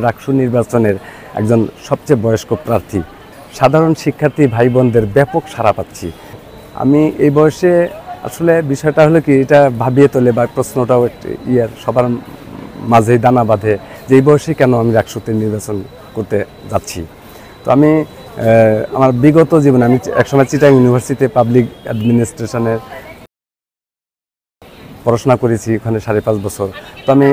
ডাকসু নির্বাচনের একজন সবচেয়ে বয়স্ক প্রার্থী। সাধারণ শিক্ষার্থী ভাই বোনদের ব্যাপক সাড়া পাচ্ছি। আমি এই বয়সে আসলে বিষয়টা হলো কি, এটা ভাবিয়ে তোলে বা প্রশ্নটাও সবার মাঝেই দানা বাঁধে যে এই বয়সে কেন আমি ডাকসুতে নির্বাচন করতে যাচ্ছি। তো আমি আমার বিগত জীবনে আমি একসময় চিটাং ইউনিভার্সিটিতে পাবলিক অ্যাডমিনিস্ট্রেশনের পড়াশোনা করেছি, ওখানে 5.5 বছর। তো আমি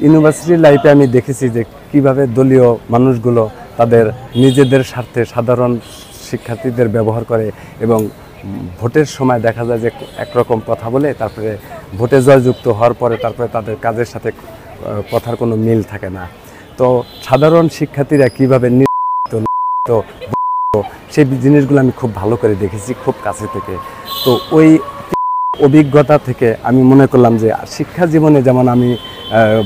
ইউনিভার্সিটি লাইফে আমি দেখেছি যে কিভাবে দলীয় মানুষগুলো তাদের নিজেদের স্বার্থে সাধারণ শিক্ষার্থীদের ব্যবহার করে এবং ভোটের সময় দেখা যায় যে একরকম কথা বলে তারপরে ভোটে জয়যুক্ত হওয়ার পরে তারপরে তাদের কাজের সাথে কথার কোনো মিল থাকে না। তো সাধারণ শিক্ষার্থীরা কীভাবে সেই জিনিসগুলো আমি খুব ভালো করে দেখেছি, খুব কাছে থেকে। তো ওই অভিজ্ঞতা থেকে আমি মনে করলাম যে শিক্ষা জীবনে যেমন আমি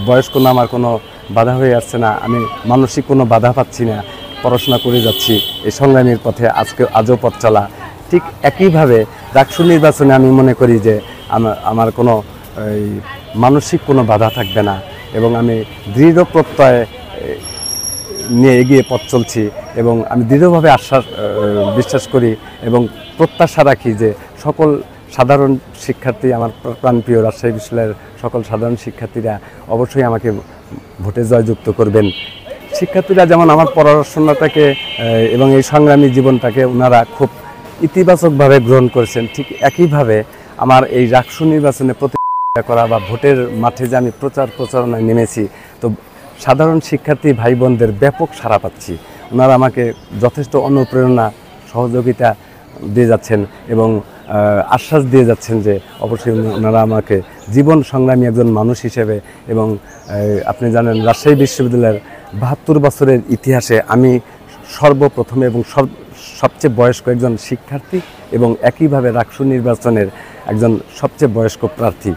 বয়স্ক না, আমার কোনো বাধা হয়ে আসছে না, আমি মানসিক কোনো বাধা পাচ্ছি না, পড়াশোনা করে যাচ্ছি এই সংগ্রামের পথে আজও পথ চলা। ঠিক একইভাবে ডাকসু নির্বাচনে আমি মনে করি যে আমার কোনো মানসিক কোনো বাধা থাকবে না এবং আমি দৃঢ় প্রত্যয় নিয়ে এগিয়ে পথ চলছি এবং আমি দৃঢ়ভাবে বিশ্বাস করি এবং প্রত্যাশা রাখি যে সকল সাধারণ শিক্ষার্থী, আমার প্রাণপ্রিয় রাজশাহী বিশ্ববিদ্যালয়ের সকল সাধারণ শিক্ষার্থীরা অবশ্যই আমাকে ভোটে জয়যুক্ত করবেন। শিক্ষার্থীরা যেমন আমার পড়াশোনাটাকে এবং এই সংগ্রামী জীবনটাকে ওনারা খুব ইতিবাচকভাবে গ্রহণ করেছেন, ঠিক একইভাবে আমার এই ডাকসু নির্বাচনে প্রতিযোগিতা করা বা ভোটের মাঠে যে আমি প্রচারণায় নেমেছি, তো সাধারণ শিক্ষার্থী ভাই বোনদের ব্যাপক সাড়া পাচ্ছি। ওনারা আমাকে যথেষ্ট অনুপ্রেরণা, সহযোগিতা দিয়ে যাচ্ছেন এবং আশ্বাস দিয়ে যাচ্ছেন যে অবশ্যই ওনারা আমাকে জীবন সংগ্রামী একজন মানুষ হিসেবে এবং আপনি জানেন রাজশাহী বিশ্ববিদ্যালয়ের 72 বছরের ইতিহাসে আমি সর্বপ্রথমে এবং সবচেয়ে বয়স্ক একজন শিক্ষার্থী এবং একইভাবে ডাকসু নির্বাচনের একজন সবচেয়ে বয়স্ক প্রার্থী।